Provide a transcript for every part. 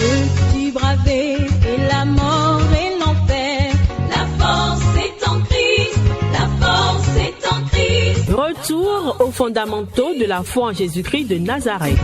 Peux-tu braver et la mort et l'enfer? La force est en Christ, la force est en Christ. Retour aux fondamentaux de la foi en Jésus-Christ de Nazareth.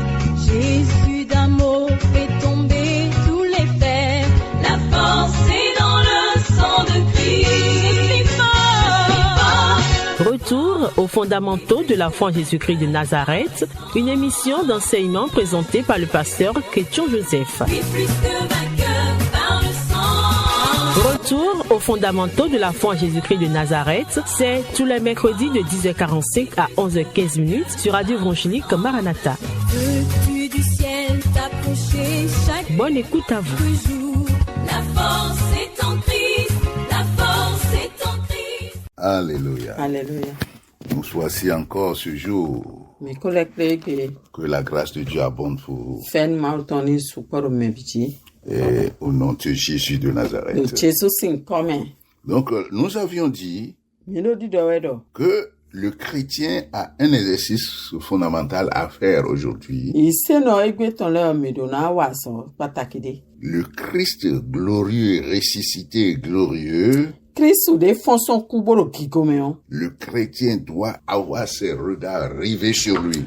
Jésus d'un mot fait tomber tous les fers. La force est dans le sang de Christ. Je suis fort. Retour aux fondamentaux de la foi en Jésus-Christ de Nazareth, une émission d'enseignement présentée par le pasteur Chrétien Joseph. Et plus que vainqueur par le sang. Retour aux fondamentaux de la foi en Jésus-Christ de Nazareth, c'est tous les mercredis de 10h45 à 11h15 sur Radio Évangélique Maranatha. Veux-tu du ciel t'approcher chaque Bonne écoute à vous. jour? La force est en Christ, la force est en Christ. Alléluia. Alléluia. Nous voici encore ce jour. Que la grâce de Dieu abonde pour vous. Et au nom de Jésus de Nazareth. Donc, nous avions dit que le chrétien a un exercice fondamental à faire aujourd'hui. Le Christ glorieux et ressuscité et glorieux. Le chrétien doit avoir ses regards rivés sur lui.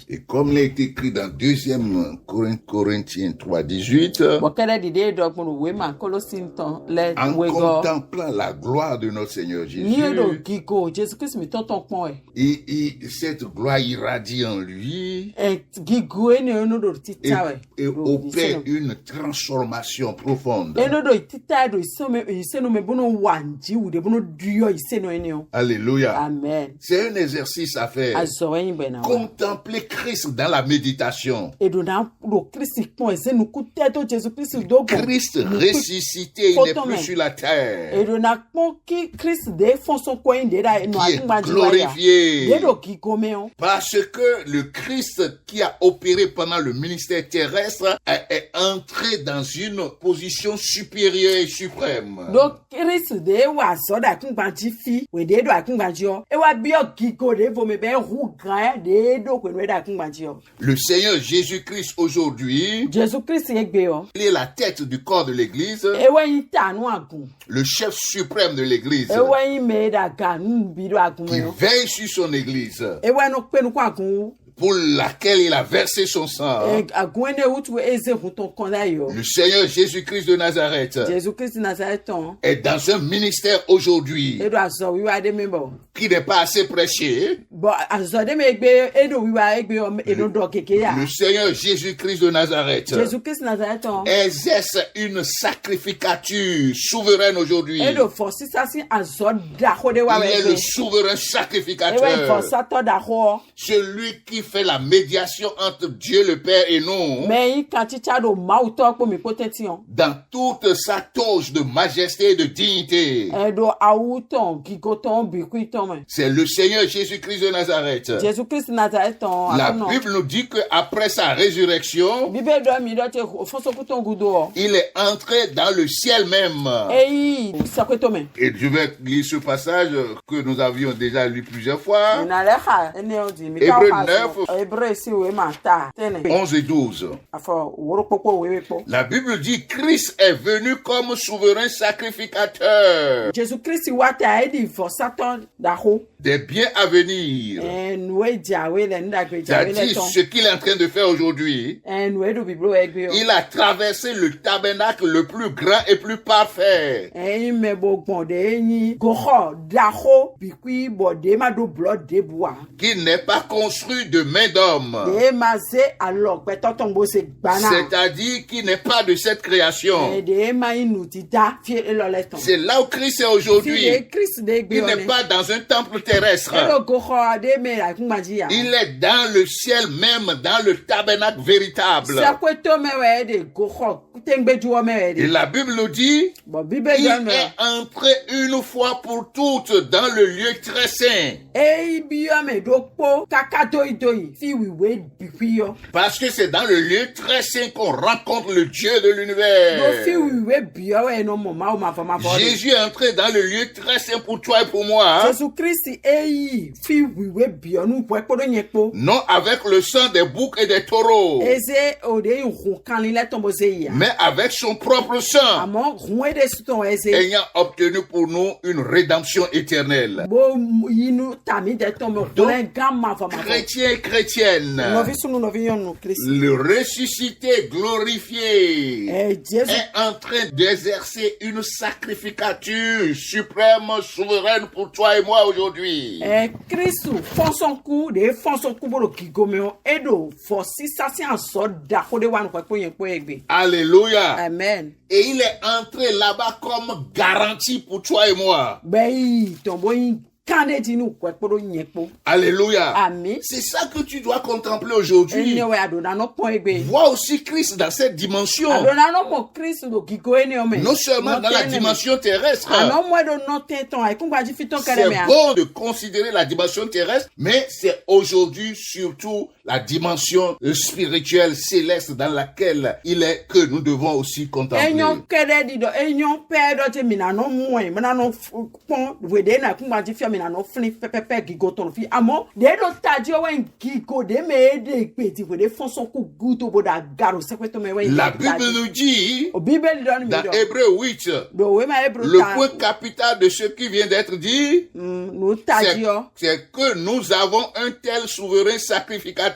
Et comme il est écrit dans 2 Corinthiens 3:18, en contemplant la gloire de notre Seigneur Jésus, et cette gloire irradie en lui et opère une transformation profonde. Alléluia. Amen. C'est un exercice à faire. Contempler Christ dans la méditation. Christ ressuscité, il n'est plus sur la terre. Qui est glorifié. Parce que le Christ qui a opéré pendant le ministère terrestre est entré dans une position supérieure et suprême. Le Seigneur Jésus-Christ aujourd'hui, il est la tête du corps de l'Église, le chef suprême de l'Église, qui veille sur son Église, pour laquelle il a versé son sang. Le Seigneur Jésus-Christ de Nazareth est dans un ministère aujourd'hui qui n'est pas assez prêché. Le Seigneur Jésus-Christ de Nazareth exerce une sacrificature souveraine aujourd'hui. Il est le souverain sacrificateur. Celui qui fait la médiation entre Dieu le Père et nous, dans toute sa toge de majesté et de dignité. C'est le Seigneur Jésus-Christ de Nazareth. La Bible nous dit qu'après sa résurrection, il est entré dans le ciel même. Et je vais lire ce passage que nous avions déjà lu plusieurs fois. Hébreux 9, 11 et 12. La Bible dit Christ est venu comme souverain sacrificateur des biens à venir. C'est-à-dire ce qu'il est en train de faire aujourd'hui. Il a traversé le tabernacle le plus grand et plus parfait, qui n'est pas construit de main d'homme, c'est-à-dire qui n'est pas de cette création. C'est là où Christ est aujourd'hui. Il n'est pas dans un temple terrestre. Il est dans le ciel même, dans le tabernacle véritable. Et la Bible nous dit il est entré une fois pour toutes dans le lieu très saint. Parce que c'est dans le lieu très saint qu'on rencontre le Dieu de l'univers. Jésus est entré dans le lieu très saint pour toi et pour moi. Non avec le sang des boucs et des taureaux, mais avec son propre sang, ayant obtenu pour nous une rédemption éternelle. Donc, chrétiens et chrétiennes, le ressuscité glorifié est en train d'exercer une sacrificature suprême, souveraine pour toi et moi aujourd'hui. Alléluia. Amen. Et il est entré là-bas comme garantie pour toi et moi. Alléluia. Amen. C'est ça que tu dois contempler aujourd'hui. Vois aussi Christ dans cette dimension. Non seulement dans la dimension terrestre. C'est bon de considérer la dimension terrestre, mais c'est aujourd'hui surtout la dimension spirituelle céleste dans laquelle il est que nous devons aussi contempler. La Bible nous dit dans Hébreux 8, le point capital de ce qui vient d'être dit, c'est que nous avons un tel souverain sacrificateur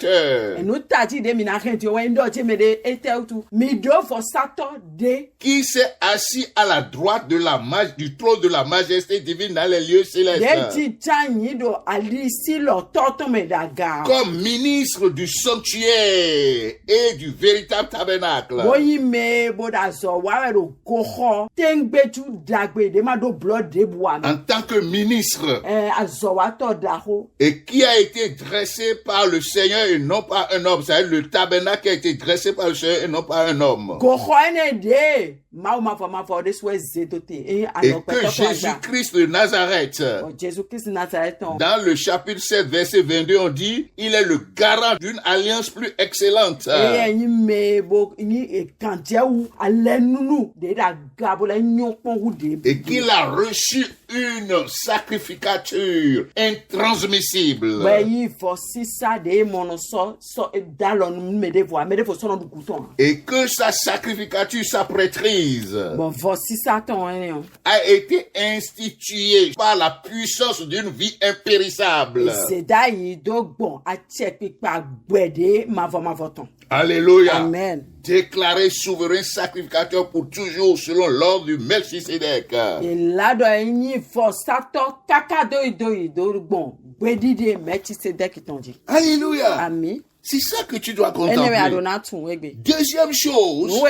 qui s'est assis à la droite de du trône de la majesté divine dans les lieux célestes, comme ministre du sanctuaire et du véritable tabernacle. En tant que ministre, et qui a été dressé par le Seigneur et non par un homme. C'est-à-dire le tabernacle qui a été dressé par le Seigneur et non par un homme. Et que Jésus-Christ de Nazareth, dans le chapitre 7, verset 22, on dit, il est le garant d'une alliance plus excellente. Et qu'il a reçu une sacrificature intransmissible. Et que sa sacrificature, sa prêtrise, a été instituée par la puissance d'une vie impérissable. Alléluia. Amen. Déclaré souverain sacrificateur pour toujours selon l'ordre du Melchisédek. Alléluia. Amen. C'est ça que tu dois contempler. Deuxième chose,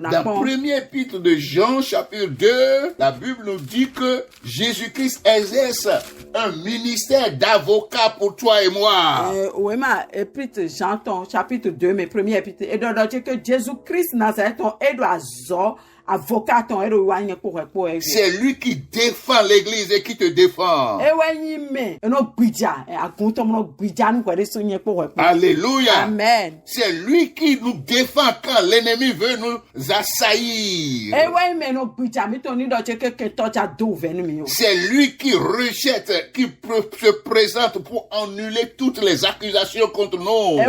dans premier épître de Jean, chapitre 2, la Bible nous dit que Jésus-Christ exerce un ministère d'avocat pour toi et moi. Chapitre 2, mais premier épître, et donc que Jésus-Christ Nazareth est c'est lui qui défend l'église et qui te défend. Alléluia. Amen. C'est lui qui nous défend quand l'ennemi veut nous assaillir. C'est lui qui rejette, qui se présente pour annuler toutes les accusations contre nous.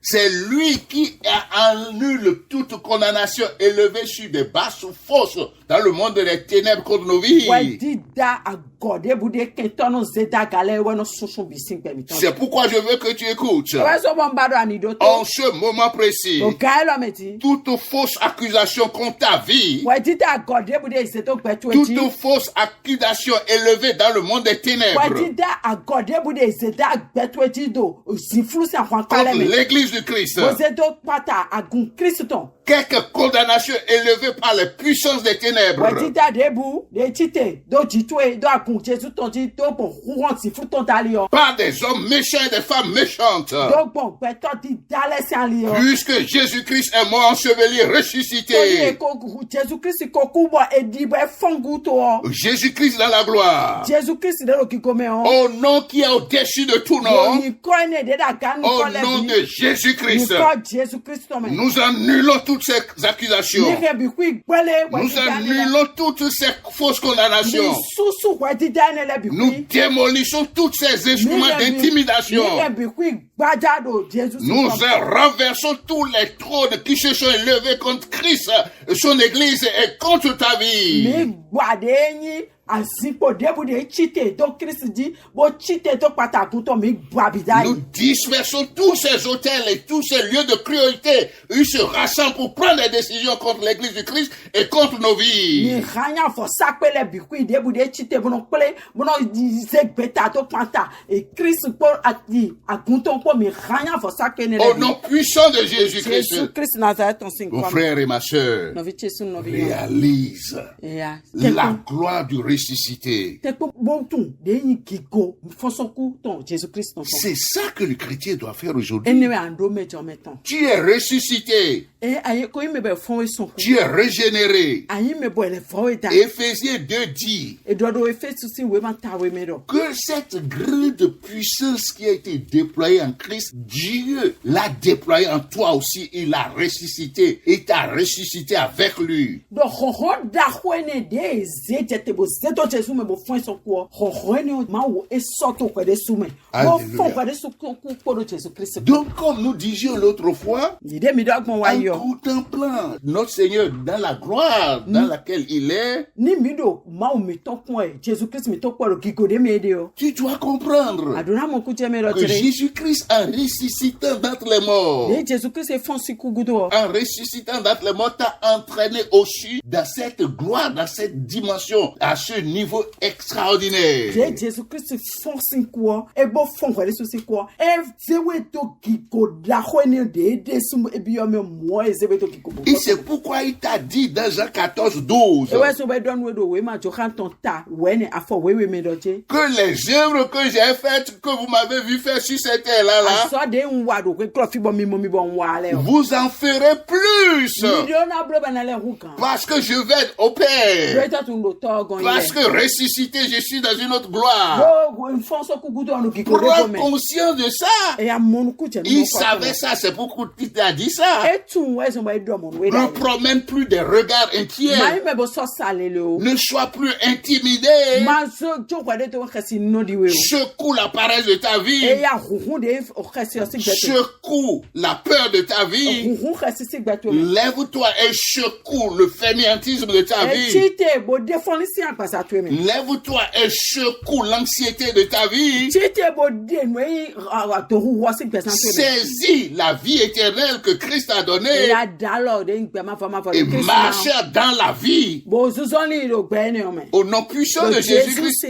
C'est lui qui annule toute condamnation élevée sur des bases fausses dans le monde des ténèbres contre nos vies. C'est pourquoi je veux que tu écoutes. En ce moment précis, toute fausse accusation contre ta vie, toute fausse accusation élevée dans le monde des ténèbres, contre l'église du Christ, quelque condamnation élevée par les puissances des ténèbres. Par des hommes méchants et des femmes méchantes. Puisque Jésus-Christ est mort, enseveli, ressuscité. Jésus-Christ dans la gloire. Au nom qui est au-dessus de tout nom. Au nom de Jésus-Christ. Nous annulons toutes ces accusations. Nous annulons toutes ces fausses condamnations. Nous démolissons tous ces instruments d'intimidation. Nous renversons tous les trônes qui se sont élevés contre Christ, son Église et contre ta vie. Nous dispersons tous ces hôtels et tous ces lieux de cruauté. Ils se rassemblent pour prendre des décisions contre l'Église du Christ et contre nos vies. Au nom puissant de Jésus-Christ, mon frère et ma soeur, réalise la gloire du ressuscité. C'est ça que le chrétien doit faire aujourd'hui. Tu es ressuscité. Tu es régénéré. Éphésiens 2 dit que cette grande puissance qui a été déployée en Christ, Dieu l'a déployée en toi aussi. Il l'a ressuscité et t'a ressuscité avec lui. Donc, comme nous disions l'autre fois, en contemplant notre Seigneur dans la gloire dans laquelle il est, tu dois comprendre que Jésus-Christ, en ressuscitant d'entre les morts, t'a entraîné au-dessus dans cette gloire, dans cette dimension, à ce niveau extraordinaire. Et c'est pourquoi il t'a dit dans Jean 14, 12 que les œuvres que j'ai faites, que vous m'avez vu faire sur cette terre-là, vous en ferez plus. Parce que je vais au Père. Parce que ressuscité, je suis dans une autre gloire. Prends conscience de ça. Il savait ça, c'est pourquoi il t'a dit ça. Ne promène plus des regards inquiets. Ne sois plus intimidé. Secoue la paresse de ta vie. Secoue la peur de ta vie. Lève-toi et secoue le fainéantisme de ta vie. Lève-toi et secoue l'anxiété de ta vie. Saisis la vie éternelle que Christ a donnée et marche dans la vie au nom puissant de Jésus-Christ.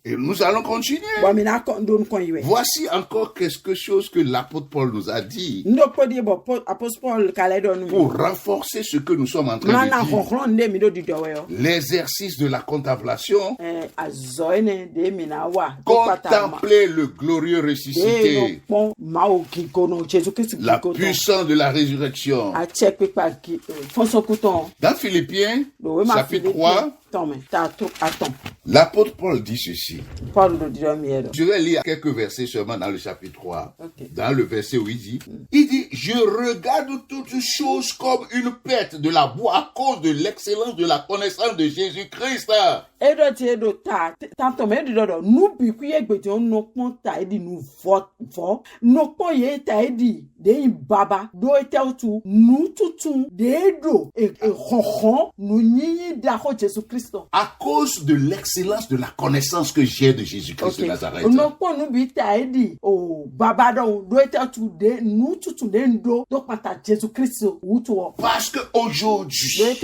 Et nous allons continuer. Voici encore quelque chose que l'apôtre Paul nous a dit pour renforcer ce que nous sommes en train de dire. L'exercice de la contemplation. Contempler le glorieux ressuscité, la puissance de la résurrection. Dans Philippiens, chapitre 3, l'apôtre Paul dit ceci. Je vais lire quelques versets seulement dans le chapitre 3. Dans le verset où il dit, je regarde toutes choses comme une perte de la boue à cause de l'excellence de la connaissance de Jésus-Christ. À cause de l'excellence de la connaissance que j'ai de Jésus-Christ de Nazareth. Parce qu'aujourd'hui,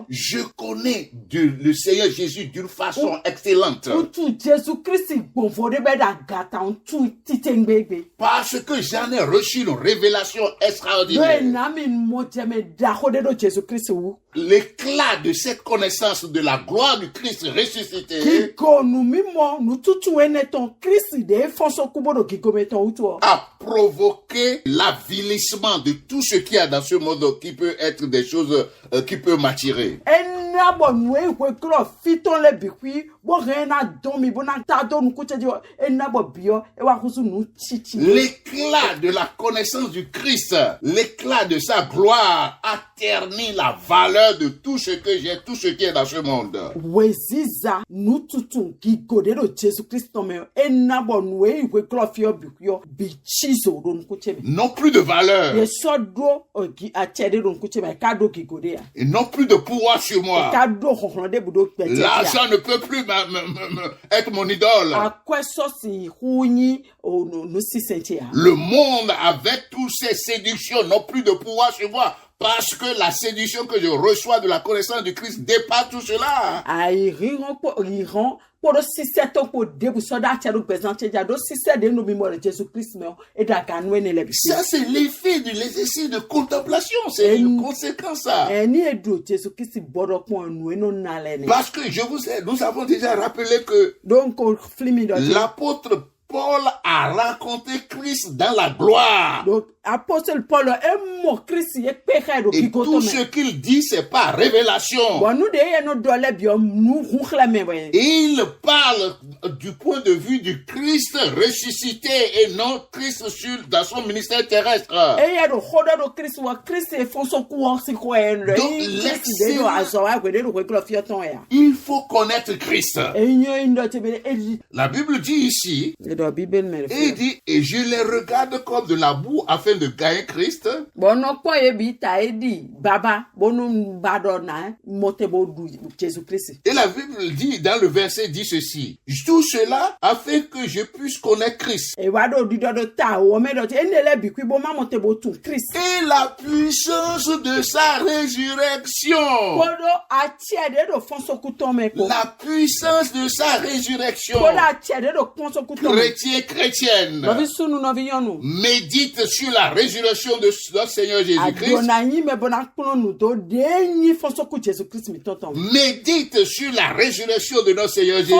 je connais le Seigneur Jésus Jésus d'une façon excellente. Parce que j'en ai reçu une révélation extraordinaire. L'éclat de cette connaissance de la gloire du Christ ressuscité a provoqué l'avilissement de tout ce qu'il y a dans ce monde qui peut être des choses qui peut m'attirer. L'éclat de la connaissance du Christ, l'éclat de sa gloire a terni la valeur de tout ce que j'ai, tout ce qui est dans ce monde. Non plus de valeur. Et non plus de pouvoir sur moi. L'argent ne peut plus être mon idole. Le monde avec toutes ses séductions n'ont plus de pouvoir sur moi. Parce que la séduction que je reçois de la connaissance du Christ dépasse tout cela. Ça, c'est l'effet de l'exercice de contemplation. C'est une conséquence, ça. Parce que nous avons déjà rappelé que l'apôtre Paul a rencontré Christ dans la gloire. Apôtre Paul et tout ce qu'il dit, c'est pas révélation. Il parle du point de vue du Christ ressuscité et non Christ dans son ministère terrestre. Donc, il faut connaître Christ. La Bible dit ici, et il dit, et je les regarde comme de la boue afin de gagner Christ. Et la Bible dit, dans le verset dit ceci, tout cela afin que je puisse connaître Christ. Et la puissance de sa résurrection. La puissance de sa résurrection. Chrétienne. Médite sur la résurrection de notre Seigneur Jésus-Christ. Médite sur la résurrection de notre Seigneur Jésus.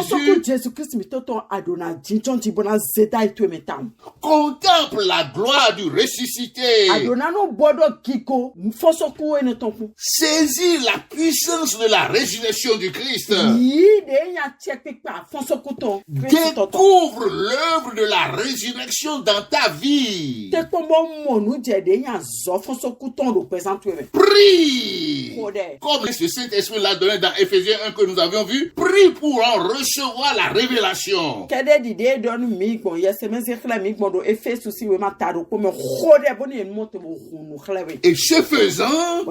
Contemple la gloire du ressuscité. Saisis la puissance de la résurrection du Christ. Découvre l'œuvre de la résurrection dans ta vie. Prie. Comme ce Saint-Esprit l'a donné dans Éphésiens 1 que nous avions vu. Prie pour en recevoir la révélation. Et ce faisant,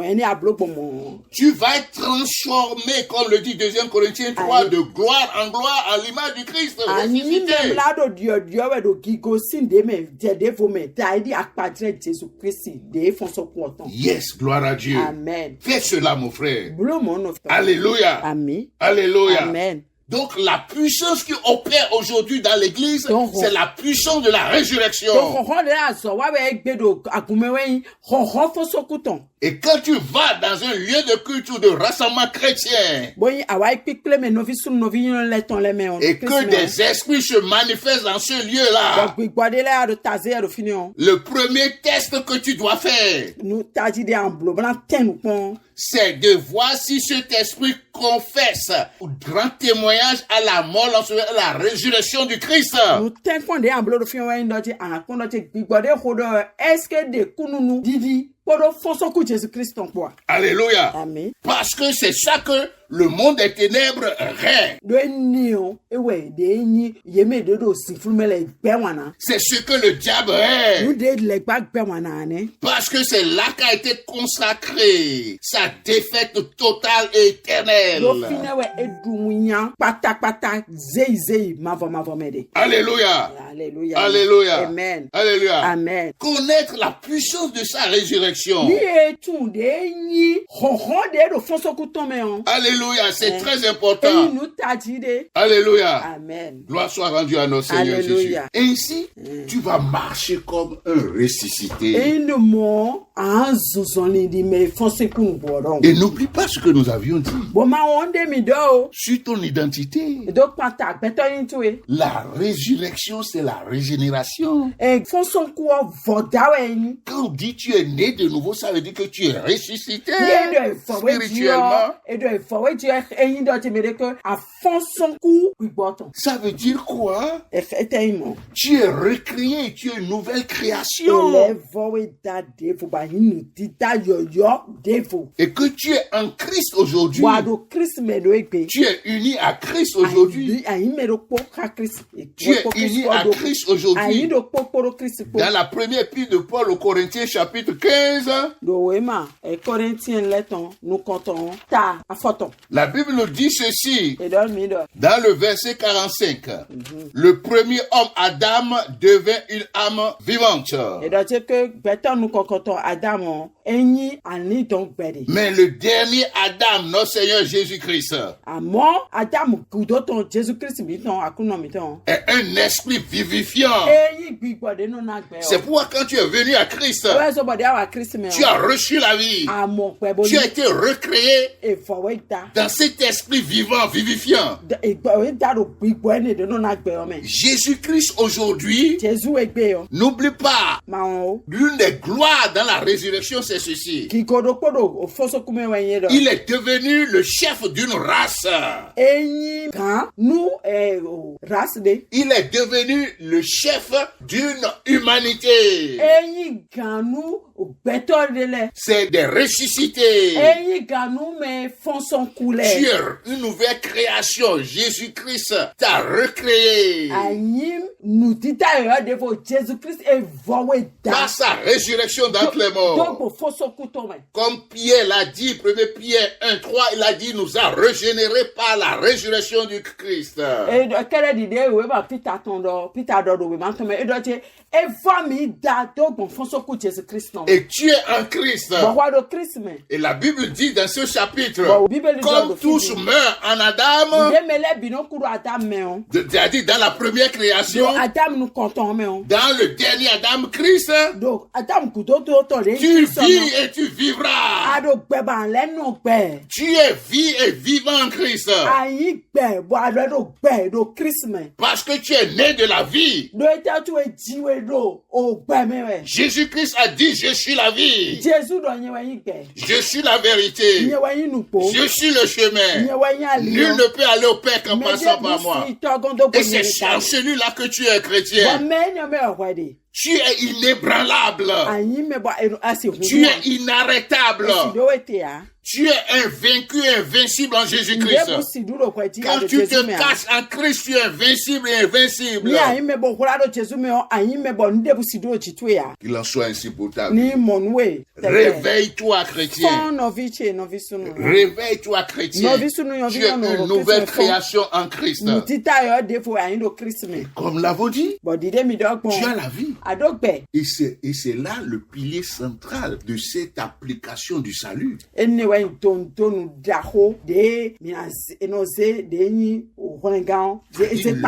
tu vas être transformé, comme le dit 2 Corinthiens 3, de gloire en gloire à l'image du Christ ressuscité. Yes, gloire à Dieu. Amen. Fais cela, mon frère. Alléluia. Amen. Alléluia. Amen. Donc la puissance qui opère aujourd'hui dans l'église, c'est la puissance de la résurrection. Et quand tu vas dans un lieu de culte ou de rassemblement chrétien, et que des esprits se manifestent dans ce lieu-là, le premier test que tu dois faire, c'est de voir si cet esprit confesse ou grand témoignage à la mort, à la résurrection du Christ. Alléluia. Amen. Parce que c'est ça que le monde des ténèbres règne. C'est ce que le diable règne. Parce que c'est là qu'a été consacré sa défaite totale et éternelle. Alléluia. Alléluia. Alléluia. Amen. Alléluia. Amen. Connaître la puissance de sa résurrection. Alléluia. Alléluia, c'est très important. Alléluia. Amen. Gloire soit rendue à notre Seigneur Jésus. Ainsi, tu vas marcher comme un ressuscité. Et n'oublie pas ce que nous avions dit. Sur ton identité. La résurrection, c'est la régénération. Quand on dit tu es né de nouveau, ça veut dire que tu es ressuscité spirituellement. Ça veut dire quoi? Tu es recréé, tu es une nouvelle création. Et que tu es en Christ aujourd'hui. Tu es uni à Christ aujourd'hui. Tu es uni à Christ aujourd'hui. Dans la première épître de Paul aux Corinthiens, chapitre 15, la Bible nous dit ceci, dans le verset 45. Le premier homme, Adam, devint une âme vivante. Mais le dernier Adam, notre Seigneur Jésus-Christ, est un esprit vivifiant. C'est pourquoi quand tu es venu à Christ, tu as reçu la vie. Tu as été recréé dans cet esprit vivant, vivifiant. Jésus-Christ aujourd'hui, n'oublie pas, l'une des gloires dans la résurrection, c'est ceci. Il est devenu le chef d'une race. Il est devenu le chef d'une humanité. C'est des ressuscités. Tu es une nouvelle création. Jésus-Christ t'a recréé. Par sa résurrection d'entre les morts. Comme Pierre l'a dit, 1 Pierre 1:3, il a dit, nous a régénérés par la résurrection du Christ. Et tu es en Christ. Et la Bible dit dans ce chapitre, comme tous meurent en Adam, c'est-à-dire dans la première création, dans le dernier Adam, Christ, tu vis et tu vivras. Tu es vie et vivant en Christ. Parce que tu es né de la vie. Jésus-Christ a dit, je suis la vie. Je suis la vérité. Je suis le chemin. Nul ne peut aller au Père qu'en passant par moi. Et c'est en celui-là que tu es chrétien. Tu es inébranlable. Tu es inarrêtable. Tu es invaincu et invincible en Jésus-Christ. Quand tu te caches en Christ, tu es invincible et invincible. Qu'il en soit ainsi pour ta vie. Réveille-toi, chrétien. Réveille-toi, chrétien. Tu es une nouvelle création en Christ. Comme l'avons dit, tu as la vie. Et c'est là le pilier central de cette application du salut. Il y a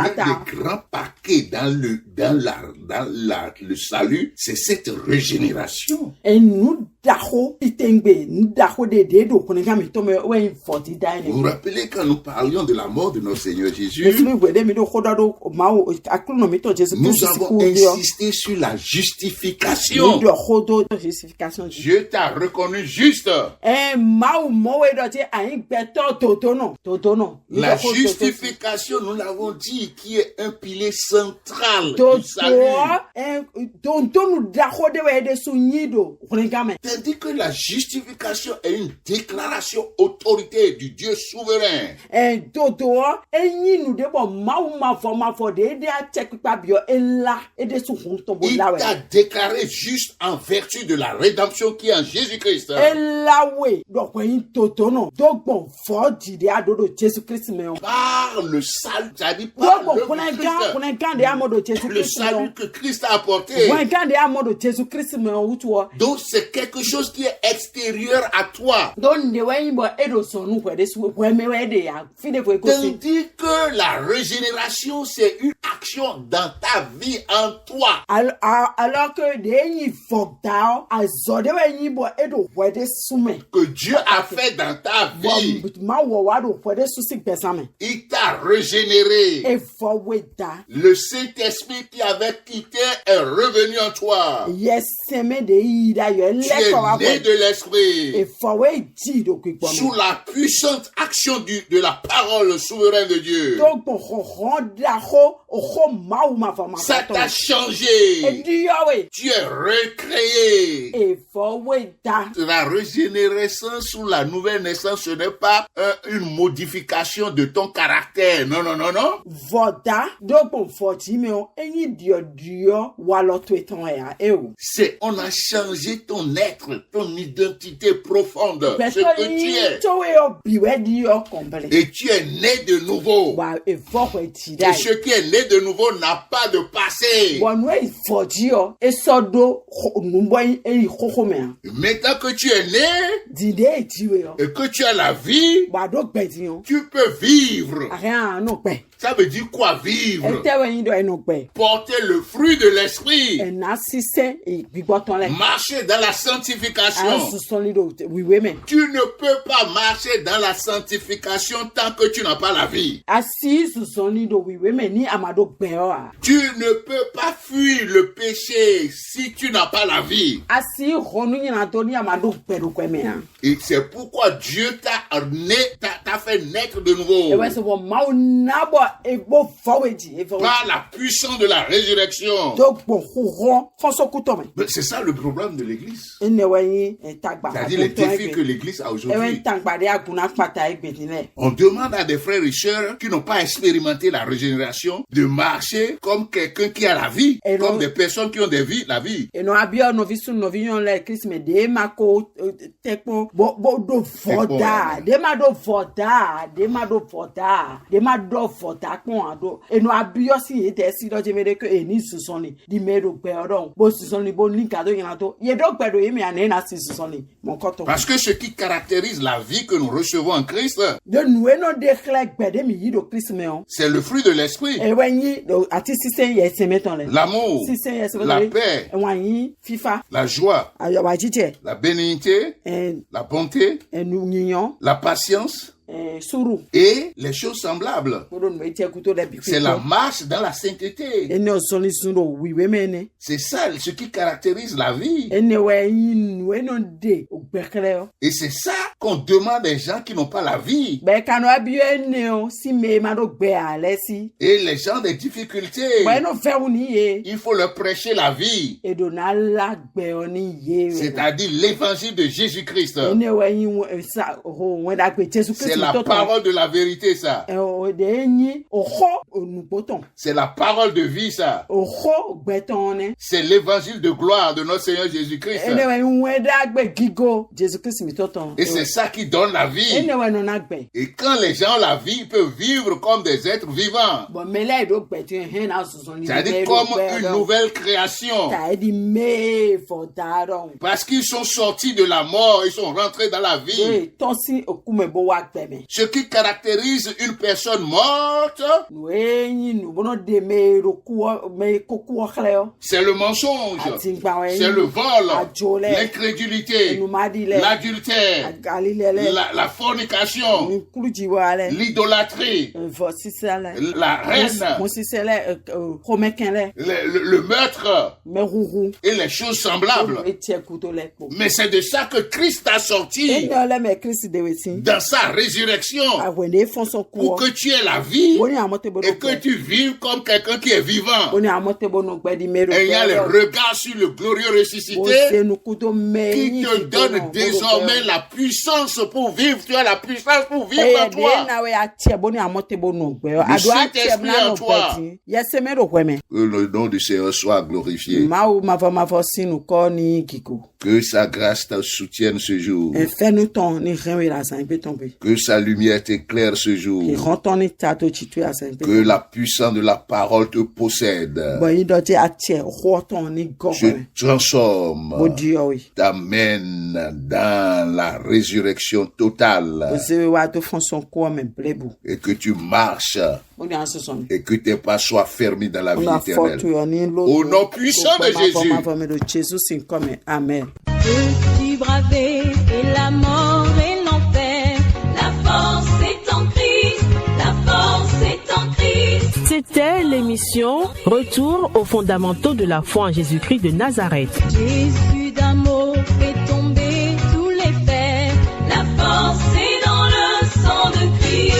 des grands paquets dans le salut, c'est cette régénération. Vous vous rappelez quand nous parlions de la mort de notre Seigneur Jésus, nous avons insisté sur la justification. Dieu t'a reconnu juste. La justification, nous l'avons dit, qui est un pilier central du salut. Tandis que la justification est une déclaration autorité du Dieu souverain. Il t'a déclaré juste en vertu de la rédemption qui est en Jésus-Christ. Par le salut, c'est-à-dire par le salut que Christ a apporté. Donc c'est quelque chose qui est extérieur à toi. Tandis que la régénération, c'est une action dans ta vie, en toi. Alors que Dieu a fait dans ta vie. Il t'a régénéré. Le Saint-Esprit qui avait quitté est revenu en toi. Tu es né de l'Esprit. Sous la puissante action de la parole souveraine de Dieu. Ça t'a changé. Tu es recréé. La régénérescence ou la nouvelle naissance, ce n'est pas une modification de ton caractère. Non, non, non, non. C'est, on a changé ton être, ton identité profonde, ce que tu es. Et tu es né de nouveau. Et ce qui est né de nouveau n'a pas de passé. Maintenant que tu es né et que tu as la vie, tu peux vivre. Ça veut dire quoi vivre? Porter le fruit de l'esprit. Marcher dans la sanctification. Tu ne peux pas marcher dans la sanctification tant que tu n'as pas la vie. Tu ne peux pas fuir le péché si tu n'as pas la vie. Et c'est pourquoi Dieu t'a fait naître de nouveau. Par la puissance de la résurrection. Mais c'est ça le problème de l'église. C'est-à-dire les défis que l'église a aujourd'hui. On demande à des frères et sœurs qui n'ont pas expérimenté la régénération de marcher comme quelqu'un qui a la vie, comme des personnes qui ont la vie. Parce que ce qui caractérise la vie que nous recevons en Christ, c'est le fruit de l'esprit. L'amour, la paix, la joie, la bénignité, la bonté, la patience, et les choses semblables. C'est la marche dans la sainteté. C'est ça ce qui caractérise la vie. Et c'est ça qu'on demande des gens qui n'ont pas la vie. Et les gens des difficultés, il faut leur prêcher la vie. C'est-à-dire l'évangile de Jésus-Christ. C'est la parole de la vérité, ça. C'est la parole de vie, ça. C'est l'évangile de gloire de notre Seigneur Jésus-Christ. Et c'est ça qui donne la vie. Et quand les gens ont la vie, ils peuvent vivre comme des êtres vivants. C'est-à-dire comme une nouvelle création. Parce qu'ils sont sortis de la mort, ils sont rentrés dans la vie. Ce qui caractérise une personne morte, c'est le mensonge, c'est le vol, l'incrédulité, l'adultère, la fornication, l'idolâtrie, la haine, le meurtre et les choses semblables. Mais c'est de ça que Christ a sorti dans sa résurrection. résurrection, pour que tu aies la vie et que tu vives comme quelqu'un qui est vivant. Ayant le regard sur le glorieux ressuscité qui te donne désormais la puissance pour vivre. Tu as la puissance pour vivre en toi. Le Saint-Esprit en toi. Que le nom du Seigneur soit glorifié. Que sa grâce te soutienne ce jour. Que sa lumière t'éclaire ce jour. Que la puissance de la parole te possède. Je transforme, t'amène dans la résurrection totale. Et que tu marches et que tes pas soient fermés dans la vie éternelle. Au nom puissant de Jésus. Amen. Peux-tu braver et la mort et l'enfer? La force est en Christ, la force est en Christ. C'était l'émission Retour aux fondamentaux de la foi en Jésus-Christ de Nazareth. Jésus d'un mot fait tomber tous les fers. La force est dans le sang de Christ.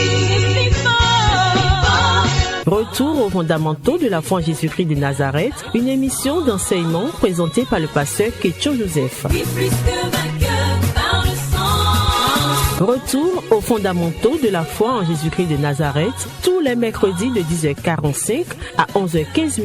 Retour aux fondamentaux de la foi en Jésus-Christ de Nazareth, une émission d'enseignement présentée par le pasteur Ketcho Joseph. Retour aux fondamentaux de la foi en Jésus-Christ de Nazareth, tous les mercredis de 10h45 à 11h15.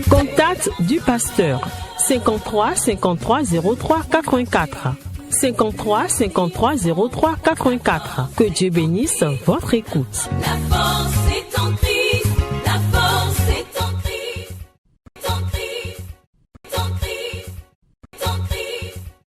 Contact du pasteur 53 53 03 84. 53 53 03 84. Que Dieu bénisse votre écoute. La force